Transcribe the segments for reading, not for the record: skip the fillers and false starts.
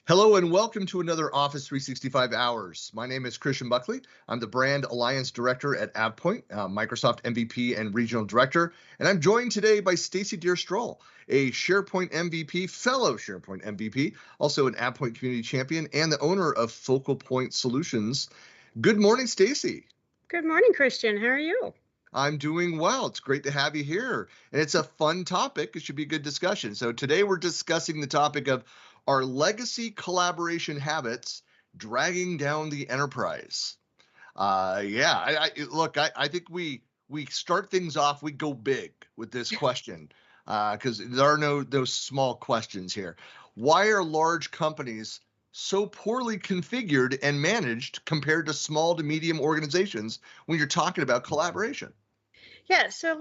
Hello and welcome to another Office 365 Hours. My name is Christian Buckley. I'm the Brand Alliance Director at AvePoint, Microsoft MVP and Regional Director. And I'm joined today by Stacy Deere-Strole, a SharePoint MVP, fellow SharePoint MVP, also an AvePoint Community Champion, and the owner of Focal Point Solutions. Good morning, Stacy. Good morning, Christian. How are you? I'm doing well. It's great to have you here. And it's a fun topic. It should be a good discussion. So today we're discussing the topic of our legacy collaboration habits dragging down the enterprise. I think we start things off, we go big with this question because there are no small questions here. Why are large companies so poorly configured and managed compared to small to medium organizations when you're talking about collaboration? Yeah, so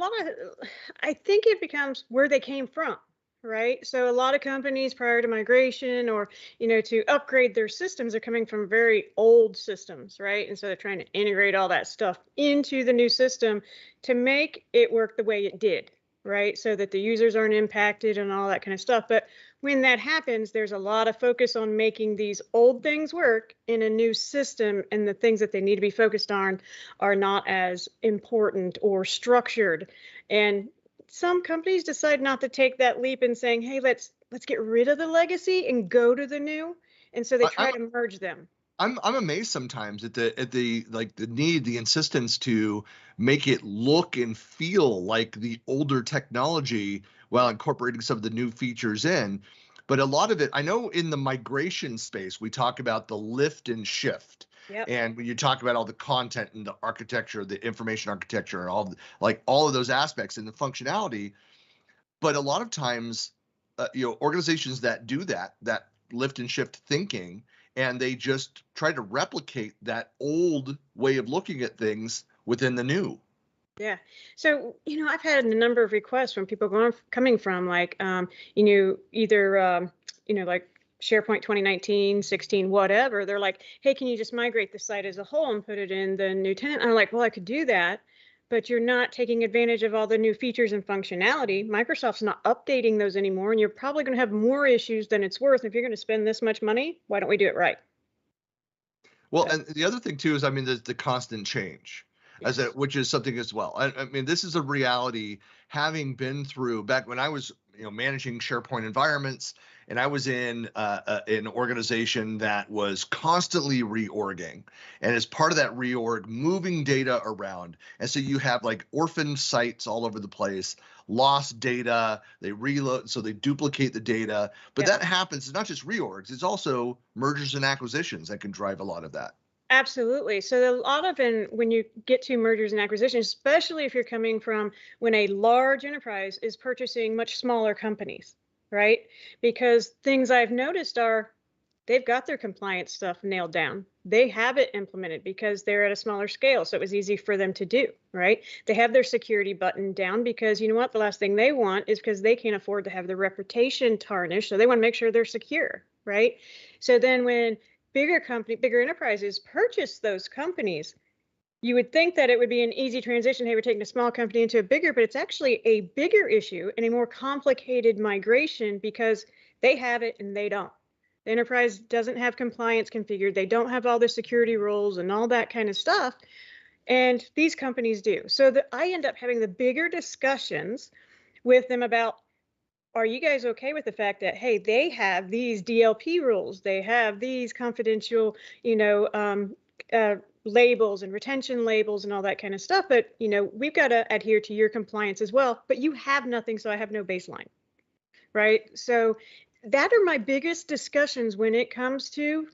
I think it becomes where they came from, right? So a lot of companies prior to migration or, to upgrade their systems are coming from very old systems, right? And so they're trying to integrate all that stuff into the new system to make it work the way it did, right? So that the users aren't impacted and all that kind of stuff. But when that happens, there's a lot of focus on making these old things work in a new system, and the things that they need to be focused on are not as important or structured. And some companies decide not to take that leap in saying, "Hey, let's get rid of the legacy and go to the new." And so they try to merge them. I'm amazed sometimes at the insistence to make it look and feel like the older technology while incorporating some of the new features in. But a lot of it, I know in the migration space, we talk about the lift and shift. Yep. And when you talk about all the content and the architecture, the information architecture, and all of those aspects and the functionality, but a lot of times, organizations that do that lift and shift thinking, and they just try to replicate that old way of looking at things within the new. Yeah. So, I've had a number of requests from people coming from like, either, like SharePoint 2019, 16, whatever. They're like, "Hey, can you just migrate the site as a whole and put it in the new tenant?" I'm like, "Well, I could do that, but you're not taking advantage of all the new features and functionality. Microsoft's not updating those anymore, and you're probably going to have more issues than it's worth. If you're going to spend this much money, why don't we do it right?" Well, So, and the other thing too is, I mean, the constant change, yes. which is something as well. I mean, this is a reality. Having been through back when I was, managing SharePoint environments, and I was in an organization that was constantly reorging, and as part of that reorg, moving data around, and so you have like orphan sites all over the place, lost data, they reload, so they duplicate the data. But Yep. that happens. It's not just reorgs; it's also mergers and acquisitions that can drive a lot of that. Absolutely. So a lot of when you get to mergers and acquisitions, especially if you're coming from when a large enterprise is purchasing much smaller companies, right? Because things I've noticed are they've got their compliance stuff nailed down. They have it implemented because they're at a smaller scale. So it was easy for them to do, right? They have their security button down because you know what? The last thing they want is because they can't afford to have their reputation tarnished. So they want to make sure they're secure, right? So then when bigger enterprises purchase those companies, you would think that it would be an easy transition. Hey, we're taking a small company into a bigger, but it's actually a bigger issue and a more complicated migration because they have it and they don't. The enterprise doesn't have compliance configured. They don't have all the security roles and all that kind of stuff. And these companies do. So I end up having the bigger discussions with them about, are you guys okay with the fact that, hey, they have these DLP rules, they have these confidential, labels and retention labels and all that kind of stuff, but we've got to adhere to your compliance as well, but you have nothing, so I have no baseline, right? So that are my biggest discussions when it comes to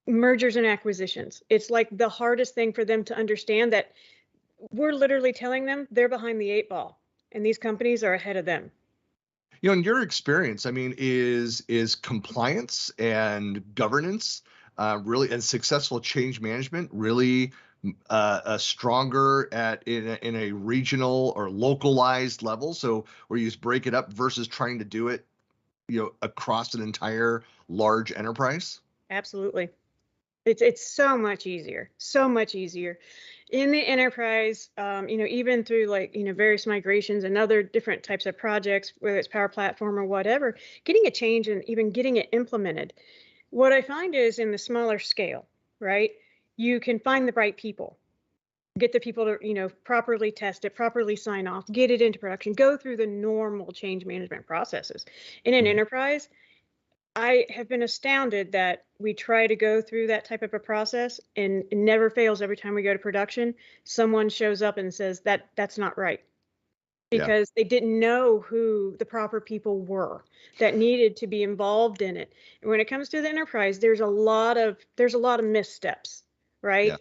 mergers and acquisitions. It's like the hardest thing for them to understand that we're literally telling them they're behind the 8 ball and these companies are ahead of them. In your experience, I mean, is compliance and governance really, and successful change management really stronger in a regional or localized level? So where you just break it up versus trying to do it, across an entire large enterprise? Absolutely. It's so much easier, so much easier in the enterprise. Even through like various migrations and other different types of projects, whether it's Power Platform or whatever, getting a change and even getting it implemented. What I find is in the smaller scale, right? You can find the right people, get the people to, properly test it, properly sign off, get it into production, go through the normal change management processes. In an Mhm. enterprise, I have been astounded that we try to go through that type of a process and it never fails. Every time we go to production, someone shows up and says that's not right, Yeah. because they didn't know who the proper people were that needed to be involved in it. And when it comes to the enterprise, there's a lot of missteps, right? Yeah.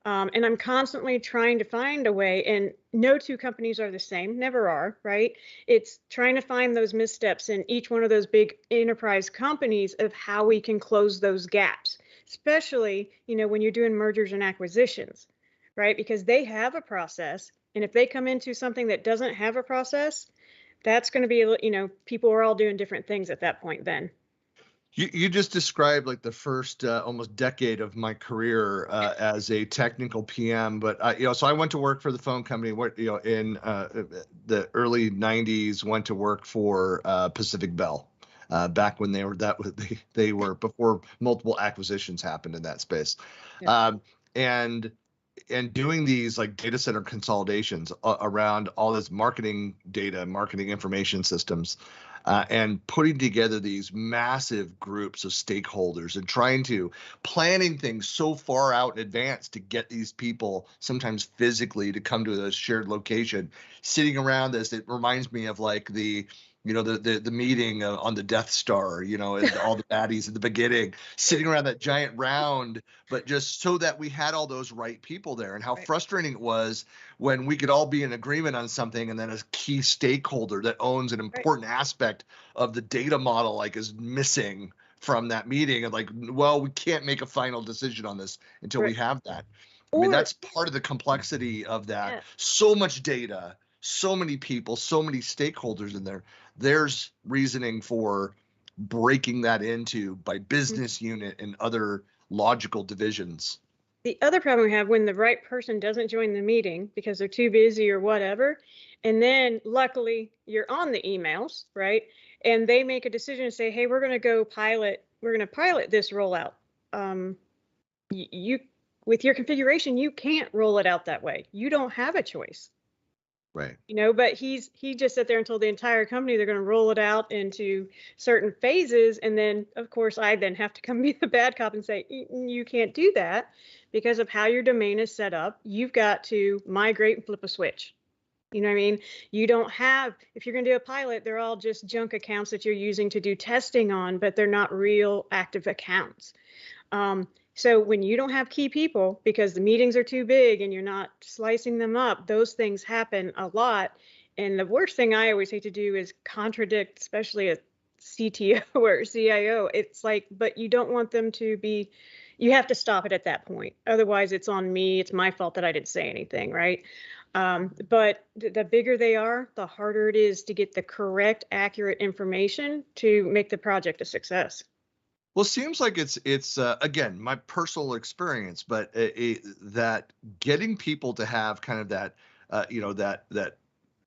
And I'm constantly trying to find a way, and no two companies are the same, never are, right? It's trying to find those missteps in each one of those big enterprise companies of how we can close those gaps, especially, when you're doing mergers and acquisitions, right? Because they have a process. And if they come into something that doesn't have a process, that's going to be, people are all doing different things at that point then. You just described like the first almost decade of my career as a technical PM, but so I went to work for the phone company. In the early '90s, went to work for Pacific Bell back when they were before multiple acquisitions happened in that space, Yeah. and doing these like data center consolidations around all this marketing data, marketing information systems, and putting together these massive groups of stakeholders and planning things so far out in advance to get these people sometimes physically to come to a shared location, sitting around this. It reminds me of like the meeting on the Death Star, and all the baddies at the beginning, sitting around that giant round, but just so that we had all those right people there. And how Right. frustrating it was when we could all be in agreement on something, and then a key stakeholder that owns an Right. important aspect of the data model like is missing from that meeting, and like, well, we can't make a final decision on this until we Right. have that. I mean, Or that's part of the complexity of that. yeah. So much data, so many people, so many stakeholders in there. There's reasoning for breaking that into by business unit and other logical divisions. The other problem we have when the right person doesn't join the meeting because they're too busy or whatever, and then luckily you're on the emails, right? And they make a decision to say, "Hey, we're going to pilot this rollout." Um, you, with your configuration, you can't roll it out that way. You don't have a choice. Right. But he just sat there and told the entire company they're going to roll it out into certain phases, and then of course I then have to come be the bad cop and say, You can't do that because of how your domain is set up. You've got to migrate and flip a switch." You know what I mean? You don't have, if you're going to do a pilot, they're all just junk accounts that you're using to do testing on, but they're not real active accounts. So when you don't have key people because the meetings are too big and you're not slicing them up, those things happen a lot. And the worst thing I always hate to do is contradict, especially a CTO or CIO. It's like, but you don't want them to be, you have to stop it at that point. Otherwise, it's on me. It's my fault that I didn't say anything, right? But the bigger they are, the harder it is to get the correct, accurate information to make the project a success. Well, it seems like it's again my personal experience, but that getting people to have kind of that that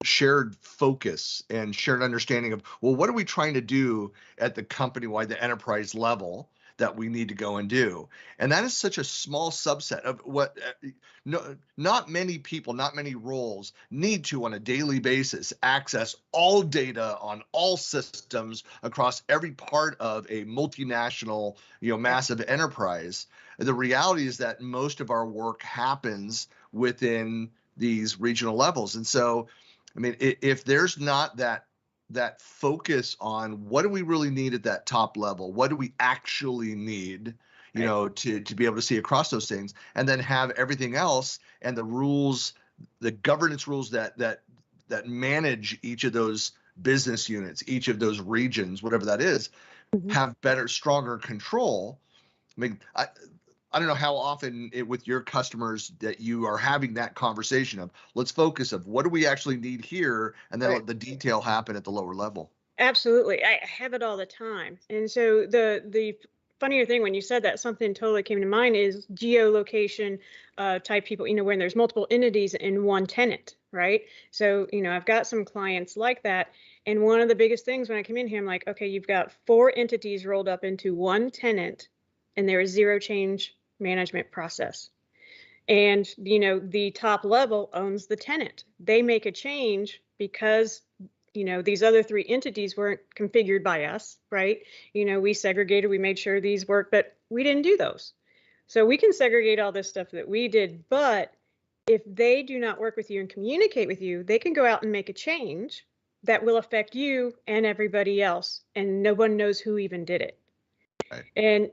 shared focus and shared understanding of, well, what are we trying to do at the company-wide, the enterprise level that we need to go and do? And that is such a small subset of what no, not many people, not many roles need to on a daily basis access all data on all systems across every part of a multinational, Yeah. massive enterprise. The reality is that most of our work happens within these regional levels. And so I mean, if there's not that focus on what do we really need at that top level, what do we actually need, Right. to be able to see across those things, and then have everything else and the rules, the governance rules that manage each of those business units, each of those regions, whatever that is, Mhm. have better, stronger control. I mean, I don't know how often with your customers that you are having that conversation of let's focus of what do we actually need here, and then Right. let the detail happen at the lower level. Absolutely. I have it all the time. And so the funnier thing when you said that, something totally came to mind is geolocation type people, when there's multiple entities in one tenant. right? So, I've got some clients like that. And one of the biggest things when I come in here, I'm like, okay, you've got 4 entities rolled up into one tenant, and there is zero change management process. And, the top level owns the tenant. They make a change because, these other 3 entities weren't configured by us, right? We segregated, we made sure these work, but we didn't do those. So we can segregate all this stuff that we did, but if they do not work with you and communicate with you, they can go out and make a change that will affect you and everybody else, and no one knows who even did it. Right. And,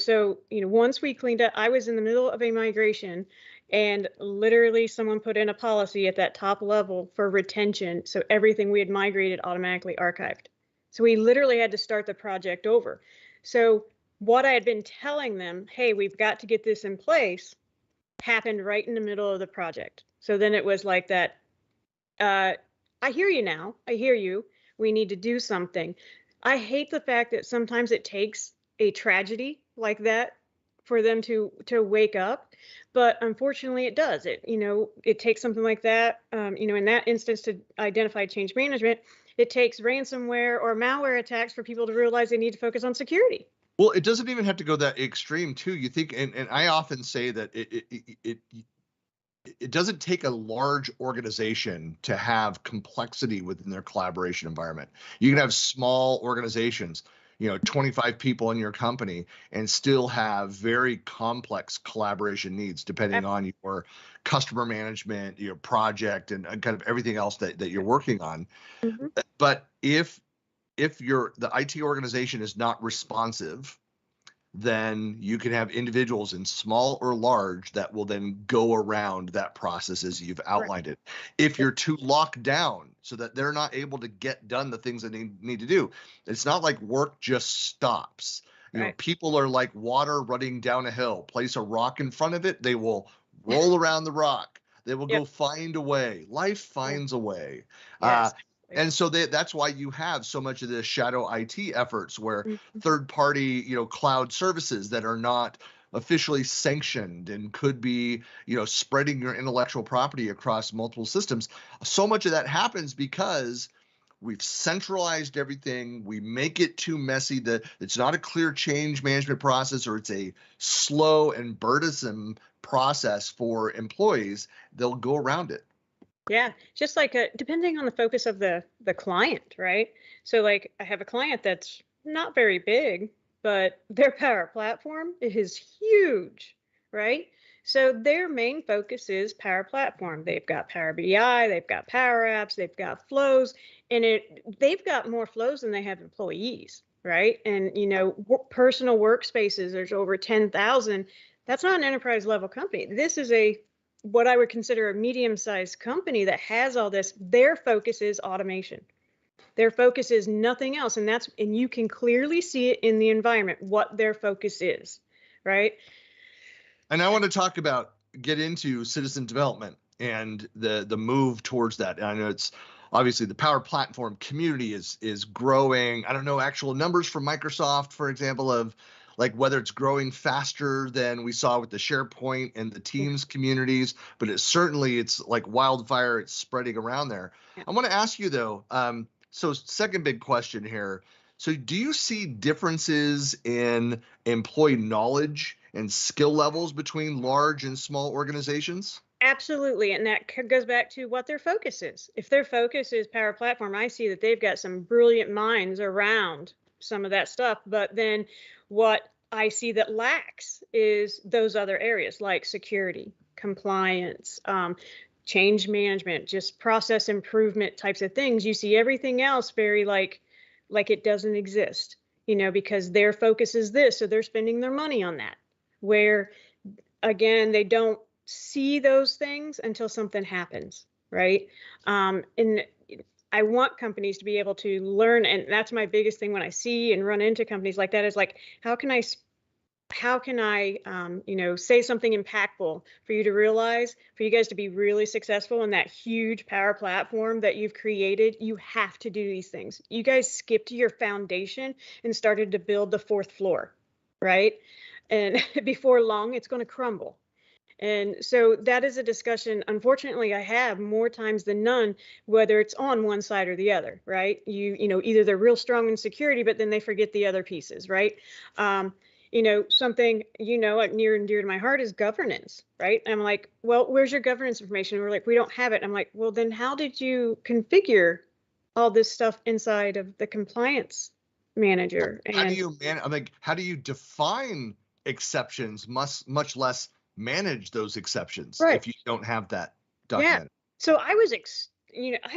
so, once we cleaned up, I was in the middle of a migration, and literally someone put in a policy at that top level for retention. So everything we had migrated automatically archived. So we literally had to start the project over. So what I had been telling them, hey, we've got to get this in place, happened right in the middle of the project. So then it was like that, I hear you now. I hear you. We need to do something. I hate the fact that sometimes it takes a tragedy like that for them to wake up, but unfortunately it does. It takes something like that. In that instance, to identify change management, it takes ransomware or malware attacks for people to realize they need to focus on security. Well, it doesn't even have to go that extreme too. You think, and I often say that it doesn't take a large organization to have complexity within their collaboration environment. You can have small organizations, 25 people in your company, and still have very complex collaboration needs depending on your customer management, your project, and kind of everything else that you're working on. Mm-hmm. But if the IT organization is not responsive, then you can have individuals in small or large that will then go around that process as you've outlined it. If you're too locked down so that they're not able to get done the things that they need to do, it's not like work just stops. People are like water running down a hill. Place a rock in front of it, they will roll around the rock. They will go find a way. Life finds a way. Yes. And so that's why you have so much of the shadow IT efforts where third-party, cloud services that are not officially sanctioned and could be, spreading your intellectual property across multiple systems. So much of that happens because we've centralized everything. We make it too messy that it's not a clear change management process, or it's a slow and burdensome process for employees. They'll go around it. Yeah, just like depending on the focus of the client, right? So like I have a client that's not very big, but their Power Platform is huge, right? So their main focus is Power Platform. They've got Power BI, they've got Power Apps, they've got flows, and they've got more flows than they have employees, right? And personal workspaces, there's over 10,000. That's not an enterprise level company. This is what I would consider a medium-sized company that has all this. Their focus is automation. Their focus is nothing else. And you can clearly see it in the environment, what their focus is, right? And I want to get into citizen development and the move towards that. And I know it's obviously the Power Platform community is growing. I don't know actual numbers from Microsoft, for example, of like whether it's growing faster than we saw with the SharePoint and the Teams communities, but it's like wildfire. It's spreading around there. Yeah. I want to ask you though, so second big question here. So do you see differences in employee knowledge and skill levels between large and small organizations? Absolutely. And that goes back to what their focus is. If their focus is Power Platform, I see that they've got some brilliant minds around some of that stuff. But then what I see that lacks is those other areas like security, compliance, change management, just process improvement types of things. You see everything else very like it doesn't exist, because their focus is this. So they're spending their money on that, where again, they don't see those things until something happens, right? And I want companies to be able to learn, and that's my biggest thing when I see and run into companies like that is like, how can I say something impactful for you to realize, for you guys to be really successful in that huge Power Platform that you've created? You have to do these things. You guys skipped your foundation and started to build the 4th floor, right? And before long, it's going to crumble. And so that is a discussion, unfortunately, I have more times than none, whether it's on one side or the other, right? Either they're real strong in security, but then they forget the other pieces, right? Something, like near and dear to my heart is governance, right? And I'm like, well, where's your governance information? And we're like, we don't have it. I'm like, well, then how did you configure all this stuff inside of the compliance manager? How do And you I'm like, how do you define exceptions, much less manage those exceptions right. if you don't have that Yeah. documented? So I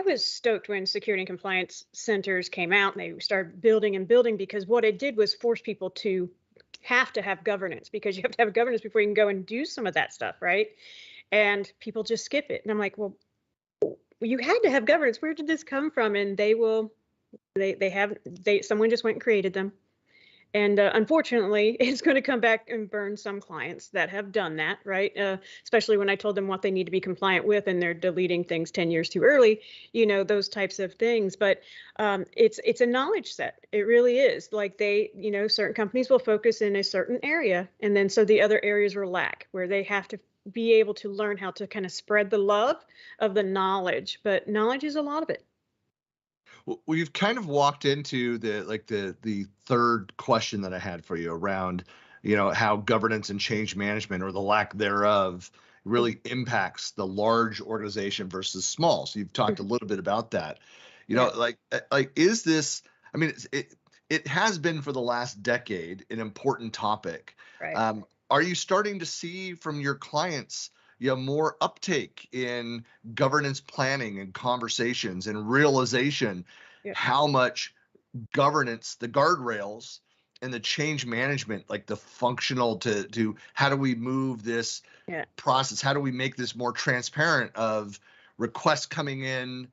was stoked when security and compliance centers came out and they started building and building, because what it did was force people to have governance, because you have to have governance before you can go and do some of that stuff, right? And people just skip it. And I'm like, well, you had to have governance. Where did this come from? And someone just went and created them. And unfortunately, it's going to come back and burn some clients that have done that, right? Especially when I told them what they need to be compliant with, and they're deleting things 10 years too early, those types of things. But it's a knowledge set. It really is. Like certain companies will focus in a certain area, and then so the other areas will lack, where they have to be able to learn how to kind of spread the love of the knowledge. But knowledge is a lot of it. Well, you've kind of walked into the third question that I had for you around, how governance and change management, or the lack thereof, really impacts the large organization versus small. So you've talked a little bit about that. Yeah. Is this? I mean, it has been for the last decade an important topic. Right. Are you starting to see from your clients, more uptake in governance planning and conversations and realization Yeah. how much governance, the guardrails and the change management, like the functional to how do we move this Yeah. process? How do we make this more transparent of requests coming in,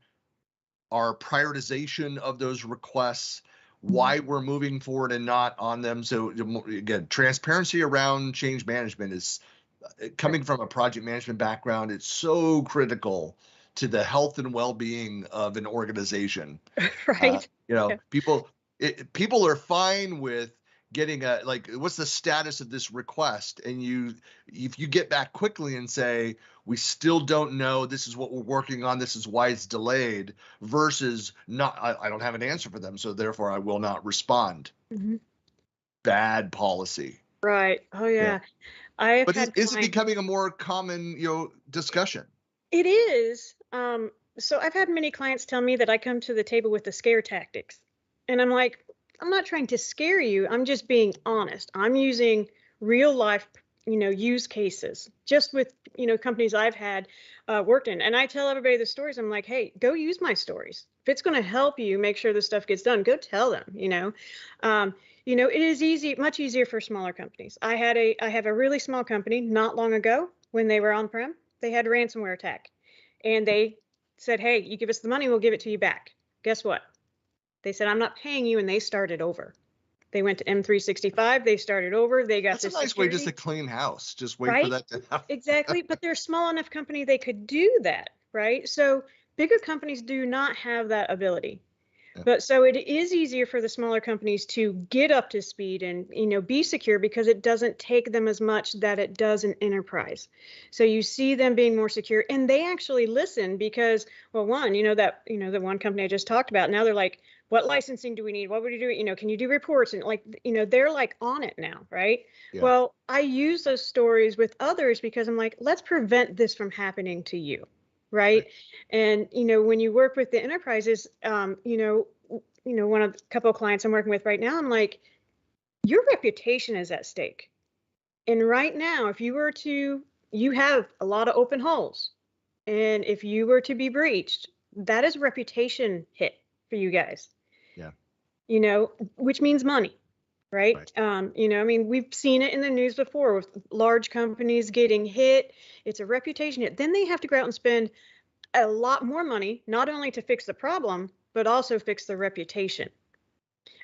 our prioritization of those requests, why we're moving forward and not on them. So again, transparency around change management is coming from a project management background. It's so critical to the health and well-being of an organization. Right. Yeah. People are fine with getting what's the status of this request? And if you get back quickly and say, we still don't know, this is what we're working on, this is why it's delayed, versus not, I don't have an answer for them, so therefore I will not respond. Mm-hmm. Bad policy. Right. Oh yeah. I have But had is it clients. becoming a more common, discussion? It is. So I've had many clients tell me that I come to the table with the scare tactics. And I'm like, I'm not trying to scare you. I'm just being honest. I'm using real life, use cases just with, companies I've had worked in. And I tell everybody the stories. I'm like, hey, go use my stories. If it's going to help you make sure this stuff gets done, go tell them, it is much easier for smaller companies. I have a really small company not long ago when they were on-prem. They had a ransomware attack, and they said, hey, you give us the money, we'll give it to you back. Guess what? They said, I'm not paying you, and they started over. They went to M365, they started over, they got That's a this nice way security. just to clean house. Just wait for Right? that to happen. Exactly. But they're a small enough company they could do that, right? So bigger companies do not have that ability. Yeah. But so it is easier for the smaller companies to get up to speed and, be secure, because it doesn't take them as much that it does an enterprise. So you see them being more secure, and they actually listen because, well, one, the one company I just talked about, now they're like, what licensing do we need? What would you do? Can you do reports? And they're like on it now, right? Yeah. Well, I use those stories with others because I'm like, let's prevent this from happening to you. Right. And, when you work with the enterprises, one of a couple of clients I'm working with right now, I'm like, your reputation is at stake. And right now, you have a lot of open holes. And if you were to be breached, that is a reputation hit for you guys. Yeah. Which means money. Right. Right. We've seen it in the news before with large companies getting hit. It's a reputation hit. Then they have to go out and spend a lot more money, not only to fix the problem, but also fix their reputation.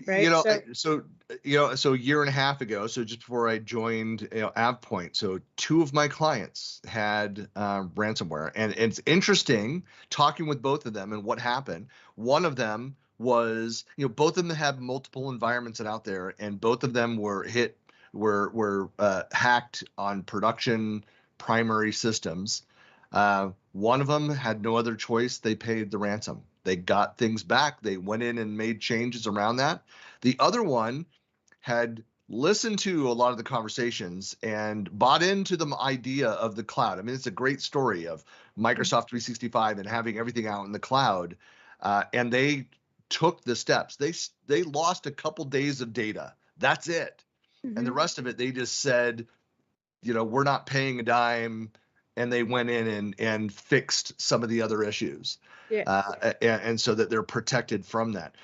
Right. So a year and a half ago, so just before I joined, AvePoint, so two of my clients had ransomware, and it's interesting talking with both of them and what happened. One of them was, both of them had multiple environments out there, and both of them were hacked on production primary systems. One of them had no other choice. They paid the ransom. They got things back. They went in and made changes around that. The other one had listened to a lot of the conversations and bought into the idea of the cloud. I mean, it's a great story of Microsoft 365 and having everything out in the cloud. And they took the steps. They lost a couple days of data. That's it. And the rest of it, they just said, we're not paying a dime. And they went in and fixed some of the other issues. And so that they're protected from that.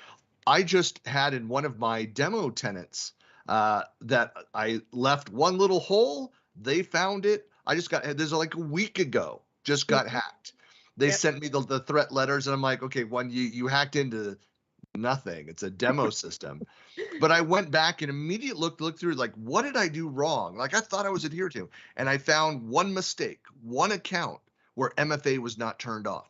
I just had in one of my demo tenants that I left one little hole. They found it. There's like a week ago, just got hacked. They sent me the threat letters, and I'm like, okay, you hacked into nothing. It's a demo system. But I went back and immediately looked through, like, what did I do wrong? Like, I thought I was adhered to. And I found one mistake, one account where MFA was not turned off.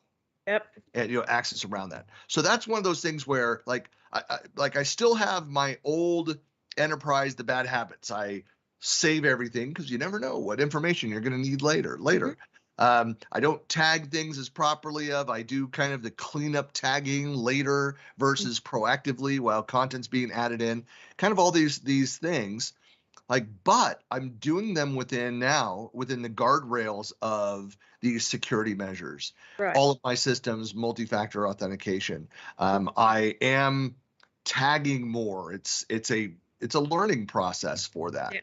And access around that. So that's one of those things where, like I still have my old enterprise, the bad habits. I save everything because you never know what information you're going to need later. I don't tag things as properly. I do kind of the cleanup tagging later versus proactively while content's being added in. Kind of all these things. But I'm doing them within the guardrails of these security measures. Right. All of my systems, multi-factor authentication. I am tagging more. It's a learning process for that.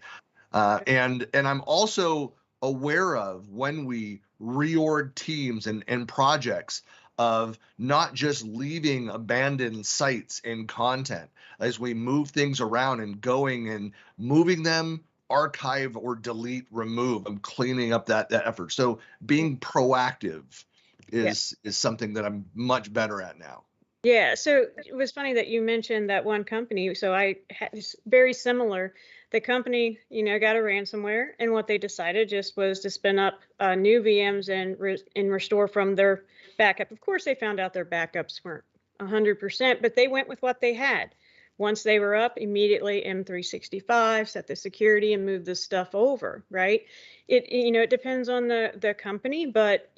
And I'm also aware of when we reorg teams and projects of not just leaving abandoned sites in content as we move things around and going and moving them, archive or delete, remove. I'm cleaning up that effort. So being proactive is something that I'm much better at now. Yeah. So it was funny that you mentioned that one company. So it's very similar. The company, got a ransomware, and what they decided just was to spin up new VMs and restore from their backup. Of course, they found out their backups weren't 100%, but they went with what they had. Once they were up, immediately M365, set the security and move the stuff over, right? It depends on the company, but,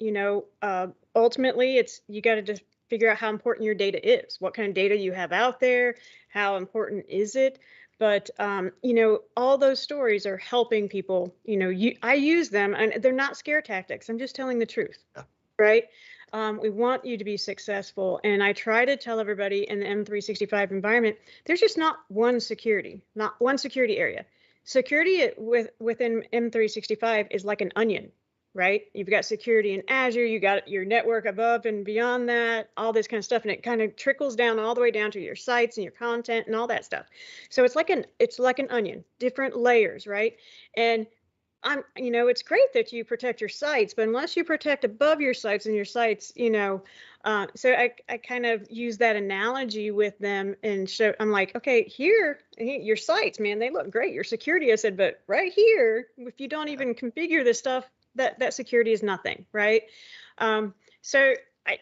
ultimately you got to just figure out how important your data is, what kind of data you have out there, how important is it? But, all those stories are helping people. I use them, and they're not scare tactics. I'm just telling the truth, right? We want you to be successful. And I try to tell everybody in the M365 environment, there's just not one security area. Security within M365 is like an onion, right? You've got security in Azure, you got your network above and beyond that, all this kind of stuff. And it kind of trickles down all the way down to your sites and your content and all that stuff. So it's like an onion, different layers, right? And it's great that you protect your sites, but unless you protect above your sites and your sites, so I kind of use that analogy with them and show, I'm like, okay, here, your sites, man, they look great. Your security, I said, but right here, if you don't even configure this stuff, that security is nothing, right? So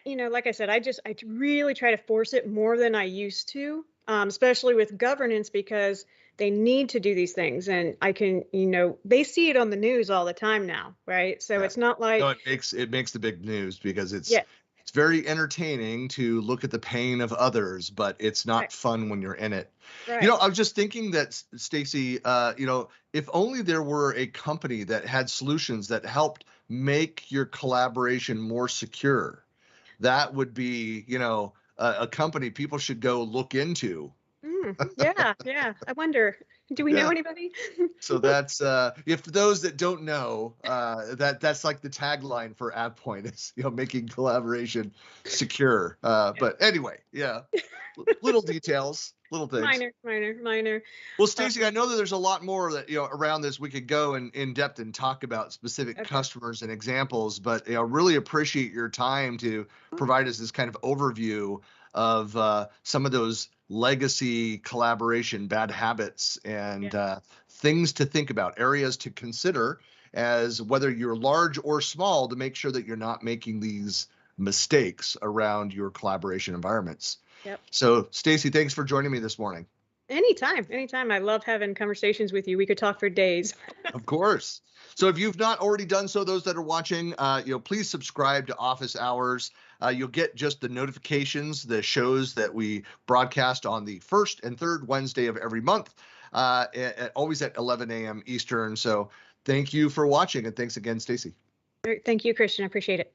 like I said, I really try to force it more than I used to, especially with governance, because they need to do these things, and I can, they see it on the news all the time now, right? So it's not like it makes the big news because it's very entertaining to look at the pain of others, but it's not fun when you're in it. Right. I was just thinking that, Stacy, if only there were a company that had solutions that helped make your collaboration more secure, that would be, a company people should go look into. Yeah. I wonder, do we know anybody? So that's if those that don't know, that's like the tagline for AvePoint is, making collaboration secure. But anyway, little details, little things. Minor. Well, Stacy, I know that there's a lot more that around this we could go in depth and talk about specific customers and examples, but really appreciate your time to provide us this kind of overview of some of those legacy collaboration bad habits and things to think about, areas to consider as whether you're large or small, to make sure that you're not making these mistakes around your collaboration environments. So, Stacy, thanks for joining me this morning. Anytime. I love having conversations with you. We could talk for days. Of course. So if you've not already done so, those that are watching, please subscribe to Office Hours. You'll get just the notifications, the shows that we broadcast on the first and third Wednesday of every month, always at 11 a.m. Eastern. So thank you for watching, and thanks again, Stacy. Thank you, Christian. I appreciate it.